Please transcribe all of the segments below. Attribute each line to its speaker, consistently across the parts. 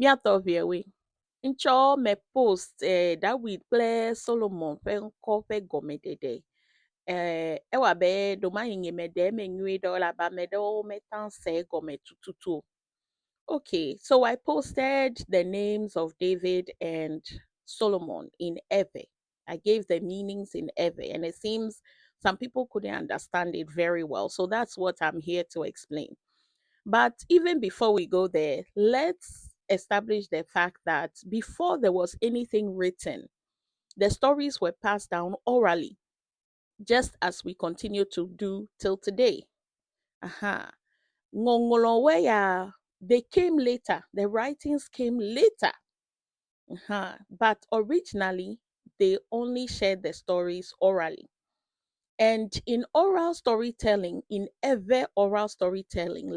Speaker 1: Miato viewe. Ncho me post that we play Solomon pe nko pe gomedede. Ewa be do ma hinge me de me nwi do la ba me do me tan se gome tututu. Okay, so I posted the names of David and Solomon in Eve. I gave the meanings in Eve, and it seems some people couldn't understand it very well. So that's what I'm here to explain. But even before we go there, let's establish the fact that before there was anything written, the stories were passed down orally, just as we continue to do till today. Aha. Ngongoloweya, they came later. The writings came later. But originally, they only shared the stories orally. And in oral storytelling, in ever oral storytelling,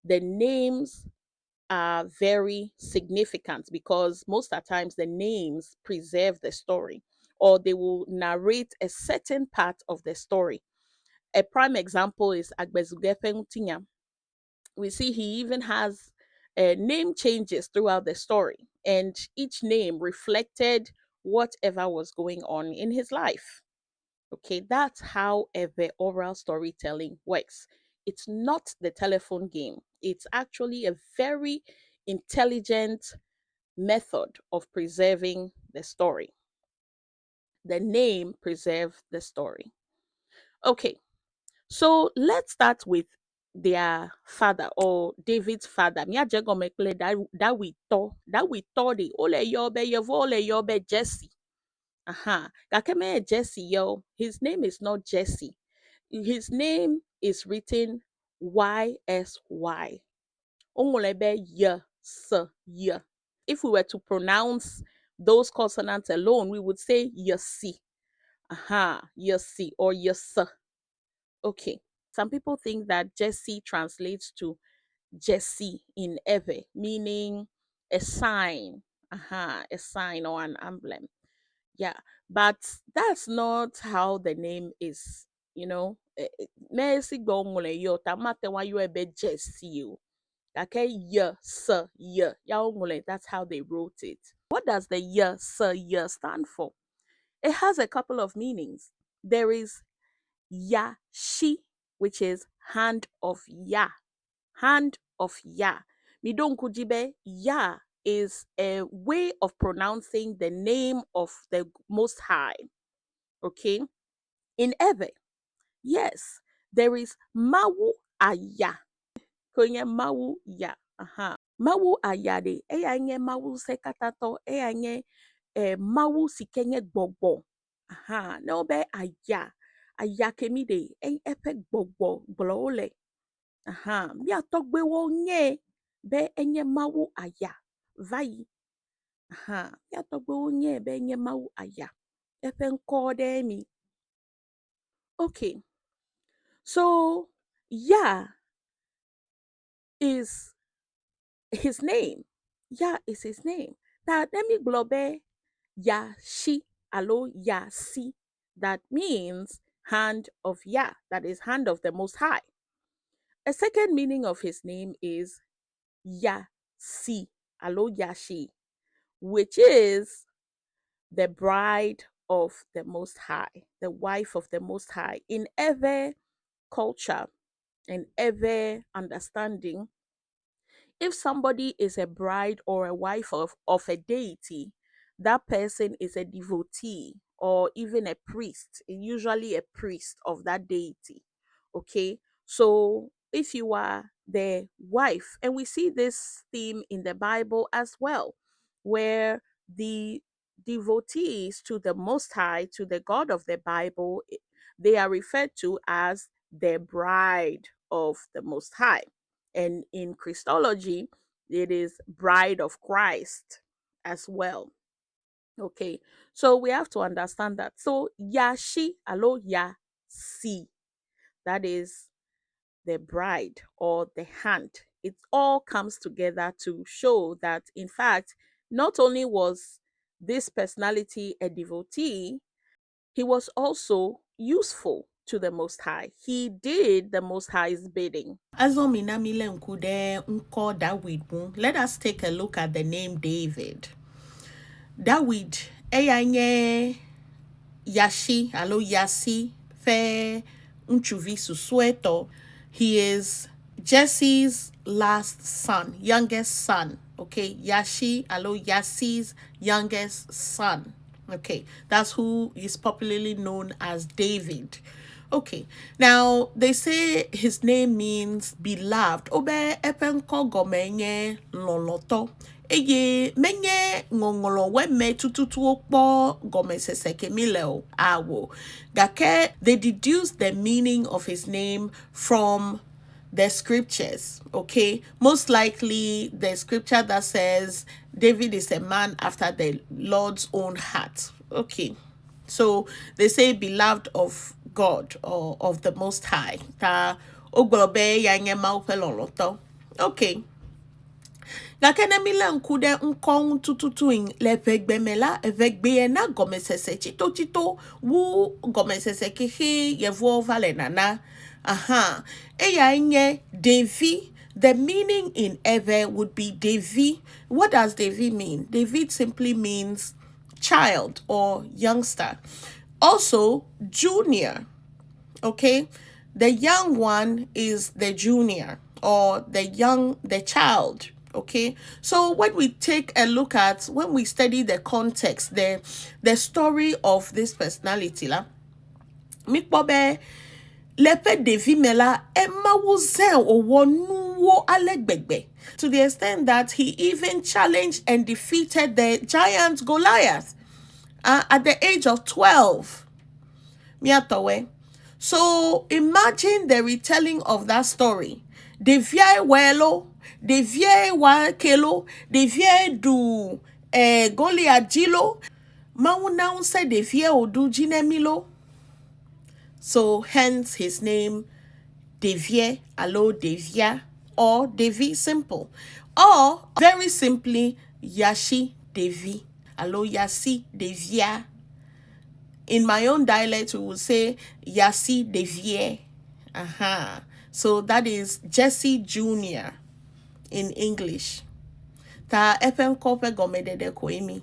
Speaker 1: the names are very significant because most of the times the names preserve the story or they will narrate a certain part of the story. A prime example is Agbezugefe. We see he even has name changes throughout the story, and each name reflected whatever was going on in his life. Okay, that's how the oral storytelling works. It's not the telephone game, it's actually a very intelligent method of preserving the story. The name preserves the story. Okay, so let's start with their father or David's father. Mia jego mekle that we thought the ole yobe yevo ole yobe Jesse. Aha. Gakeme Jesse yo. His name is not Jesse. His name is written YSY. Ongolebe y s y. If we were to pronounce those consonants alone, we would say yasi. Aha, yasi or yas. Okay. Some people think that Jesse translates to Jesse in Eve, meaning a sign. Aha, a sign or an emblem. Yeah, but that's not how the name is. Mercy gongole yo tamate wa you ebe Jesse. Okay, yeah, sir, yeah. Yaongole, that's how they wrote it. What does the yeah, sir, yeah stand for? It has a couple of meanings. There is Ya Shi, which is hand of Ya. Hand of Ya. Midon Kujibe, Ya is a way of pronouncing the name of the Most High. Okay? In Eve, yes, there is Mawu Aya. Konye Mawu Ya. Aha. Mawu Ayade. Eya nye Mawu Sekatato. Eya nye Mawu Sikenye Gbogbo. Aha. Nobe Aya. Aya kemide. Epe Gbogbo. Glole. Aha, mia tɔgbe wo nye be enye Mawu aya va yi. Aha, mia tɔgbe wo nye be enye Mawu aya. Eƒe ŋkɔ ɖe mi. Okay, so Yah is his name. Yah is his name. Now let me globe Yashi alo Yasi. That means hand of Yah. That is hand of the Most High. A second meaning of his name is Yasi alo Yashi, which is the bride of the Most High, the wife of the Most High. In every culture and every understanding, if somebody is a bride or a wife of a deity, that person is a devotee or even a priest, usually a priest of that deity. Okay, so if you are the wife, and we see this theme in the Bible as well, where the devotees to the Most High, to the God of the Bible, they are referred to as the bride of the Most High. And in Christology, it is bride of Christ as well. Okay, so we have to understand that. So Yashi, alo Yasi, that is the bride or the hand. It all comes together to show that, in fact, not only was this personality a devotee, he was also useful to the Most High. He did the Most High's bidding.
Speaker 2: Let us take a look at the name David. David, eyanye Yashi, alo Yasi, fe unchuvi susueto. He is Jesse's last son, youngest son. Okay, Yashi, alo Yasi's youngest son. Okay, that's who is popularly known as David. Okay, now they say his name means beloved. Obe epenko gomenye loloto. Eye menye ngongolo we me tututu okpo gomesese kemileo awo. Gake they deduce the meaning of his name from the scriptures. Okay, most likely the scripture that says David is a man after the Lord's own heart. Okay, so they say beloved of God or of the Most High. Ta oglobe ya nye maupeloloto. Okay. Gakene mila nkude nkong tututuin le vegbemela vegbena gomesese chito chito wu gomesese kihi yevo vale nana. Aha. Eya nye Devi. The meaning in Eve would be Devi. What does Devi mean? David simply means child or youngster. Also, junior. Okay, the young one is the junior or the child. Okay, so when we take a look at, when we study the context, the story of this personality la mikpobe lepe devi mela emma wuzen owonuwo alegbegbe, to the extent that he even challenged and defeated the giant Goliath at the age of 12. Miatowe. So imagine the retelling of that story. Devie welo, devie wa kelo, devie du Goliath jilo, mauna se devie odu jinemilo. So hence his name Devie, alo Devia, or Devi simple. Or very simply Yashi Devi, alo Yasi Devia. In my own dialect, we would say Yasi Devier. Aha. So that is Jesse Jr. in English. Ta epen kope gomede de koemi.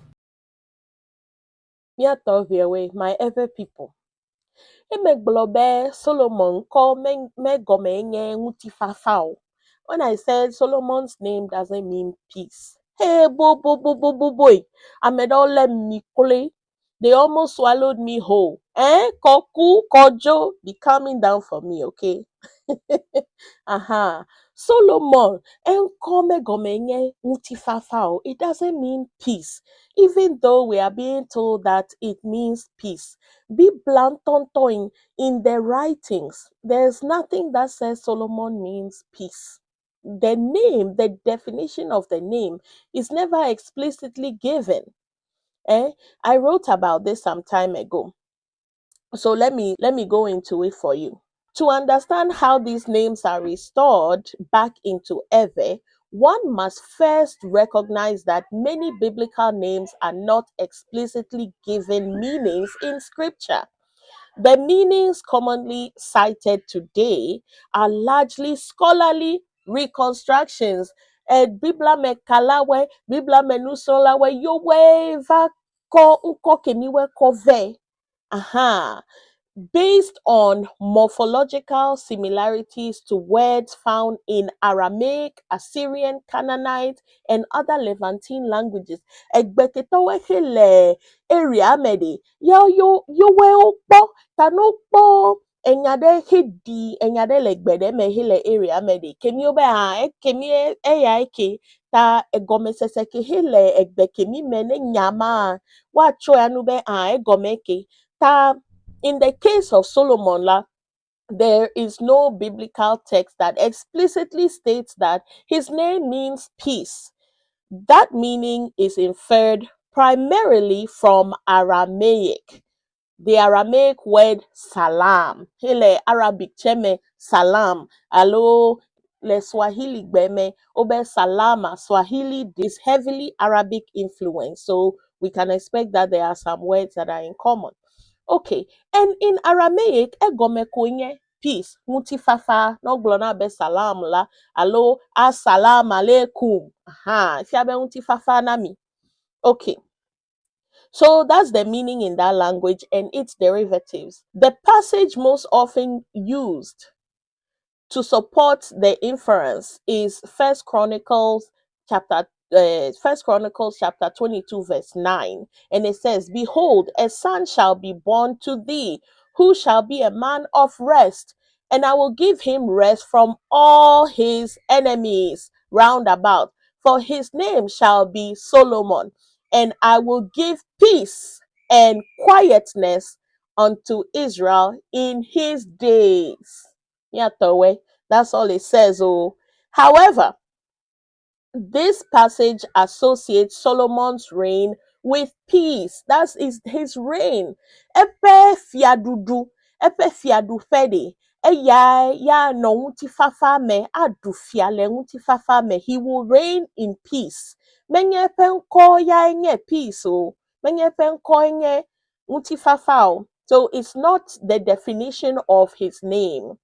Speaker 1: Miatoviewe, my ever people. Emegblobe Solomon call me gomenye mutifafao. When I said Solomon's name doesn't mean peace. Hey, boy. Don't let me play. They almost swallowed me whole. Koku, kojo, be coming down for me, okay? Aha. Solomon, enkome gomenye mutifafao. It doesn't mean peace, even though we are being told that it means peace. Be blunt in the writings. There's nothing that says Solomon means peace. The name, the definition of the name is never explicitly given. Eh? I wrote about this some time ago. So let me go into it for you. To understand how these names are restored back into Eve, one must first recognize that many biblical names are not explicitly given meanings in scripture. The meanings commonly cited today are largely scholarly reconstructions. Bibla me kalawe, Bibla me nusolawe, yowe va ko uko kemiwe kove. Aha, based on morphological similarities to words found in Aramaic, Assyrian, Canaanite, and other Levantine languages. Egbeketowe hele area mede yo we okpo tanokpo enyade hidi enyade legbede me hele area mede kemi obe kemi eya eke ta egomesese ke hele egbe kemi mene nyama wa cho anube egomeke ta. In the case of Solomon, there is no biblical text that explicitly states that his name means peace. That meaning is inferred primarily from Aramaic. The Aramaic word salam. Hele Arabic cheme salam. Alo le Swahili gbeme obe salama. Swahili is heavily Arabic influence. So we can expect that there are some words that are in common. Okay. And in Aramaic, egomekunye peace, mutifafa, no glona be salam la, alo, assalam alaikum. Aha, if you have mutifafa nami. Okay. So that's the meaning in that language and its derivatives. The passage most often used to support the inference is First Chronicles chapter 22 verse 9, and it says, behold, a son shall be born to thee, who shall be a man of rest, and I will give him rest from all his enemies round about, for his name shall be Solomon, and I will give peace and quietness unto Israel in his days. Yeah, Towe. That's all it says. Oh, however, this passage associates Solomon's reign with peace. That is his reign. Epe fiadudu, epe fiadu fede. Ya no nguti fafa me adu fiale nguti fafa me. He will reign in peace. Menye penko ya enye peace. Oh, menye penko enye nguti fafa. Oh. So it's not the definition of his name.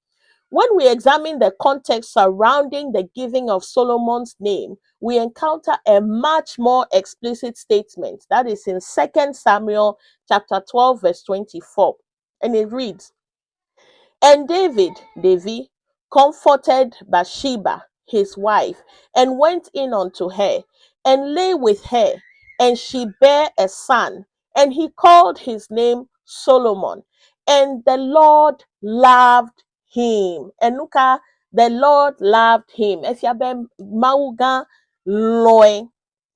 Speaker 1: When we examine the context surrounding the giving of Solomon's name, we encounter a much more explicit statement. That is in 2 Samuel chapter 12, verse 24. And it reads, and David, comforted Bathsheba, his wife, and went in unto her, and lay with her, and she bare a son, and he called his name Solomon. And the Lord loved him. And look at the Lord loved him. If you have mauga loy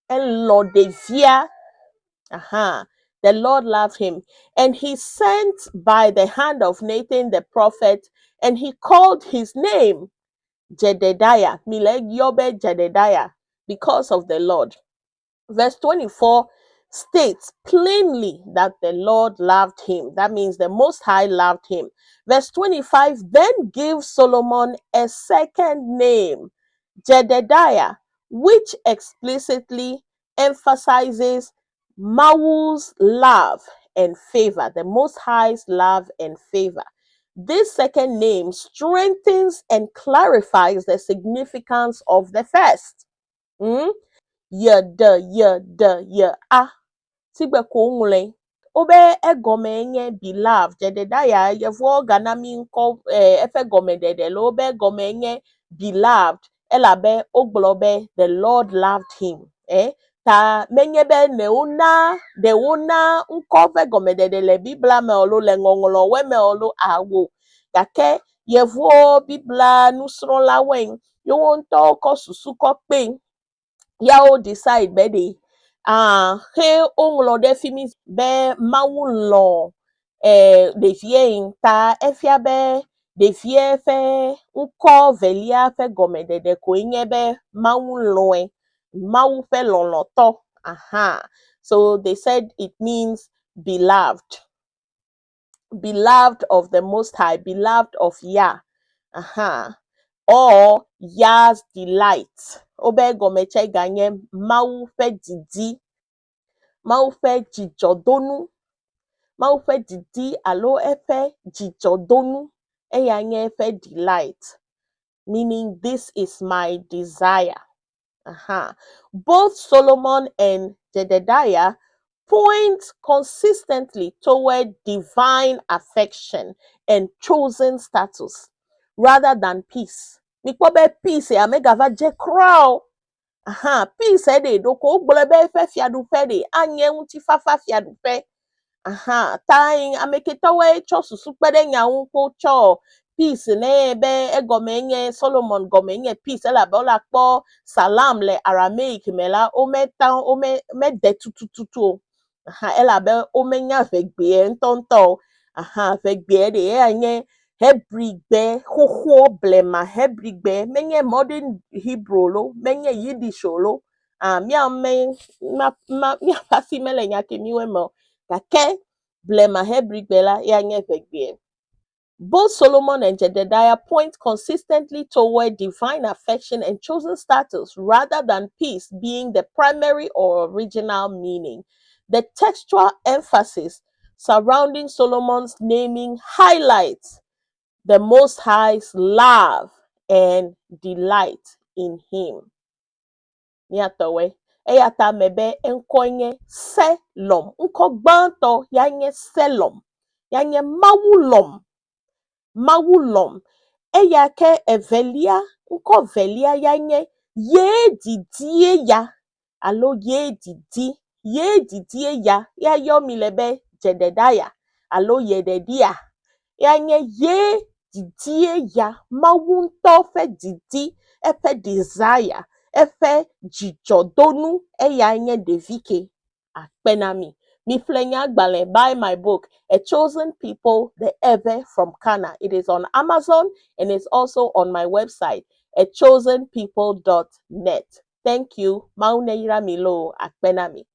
Speaker 1: and Lord devia, the Lord loved him, and he sent by the hand of Nathan the prophet, and he called his name Jedediah, Mileg Yobe Jedediah, because of the Lord. Verse 24 states plainly that the Lord loved him. That means the Most High loved him. Verse 25 then gives Solomon a second name, Jedediah, which explicitly emphasizes Mawu's love and favor, the Most High's love and favor. This second name strengthens and clarifies the significance of the first. Mm? A. Sigbe ko obe egomenye beloved Jedediah yevo ganami nko efe gomedede lo obe gomenye beloved elabe oglobe the Lord loved him ta menyebe neuna nko fe gomedede le bibla me olo le ngongolo we me olo awo gake yevo bibla nusro la wen yo wonto ko susu ko pe ya o decide bede he onlo de fimi be mawulo devie ta efia be devie fe nko velia fe gomedede ko inye be mawulo mawu fe loloto so they said it means beloved, beloved of the Most High, beloved of Yah. Or Yah's delight. Obe gomeche ganye mau fe didi, mau fe jijodonu, mau fe didi alo efe jijodonu, eyanye efe delight. Meaning this is my desire. Both Solomon and Jedediah point consistently toward divine affection and chosen status rather than peace. Mikpobe peace ya megava je crow. Peace de doko gbolebe fe fiadu fe de anye unti fafa fiadu fe. Taing ameketawe cho susukpede nyaunko cho peace ne be egomenye Solomon gomenye peace ela bola kpo salam le Aramaic mela ome de tutututu ela be omenya vegbe ntonto vegbe de anye hebrigbe hoho blema hebrigbe menye modern Hebrew lo menye Yiddish lo mia me mia pasi mele nyake miwe mo kake blema hebrigbela yanye vegbe. Both Solomon and Jedediah point consistently toward divine affection and chosen status rather than peace being the primary or original meaning. The textual emphasis surrounding Solomon's naming highlights the Most High's love and delight in him. Niatowe. Eyata mebe enkonye selom. Nko gbanto yanye selom. Yanye mawulom. Mawulom. Eyake evelia. Nko velia yanye ye didie ya. Alo ye didi. Ye didie ya. Ya yomi lebe Jedediah. Alo Jedediah. Yanye ye didie ya. Mawunto fe didi. Efe desire. Efe jijodonu eyanye devike akpenami. Mi flenya gbale buy my book, A Chosen People, the Eve from Cana. It is on Amazon and it's also on my website, achosenpeople.net. Thank you. Mauneira Milo akpenami.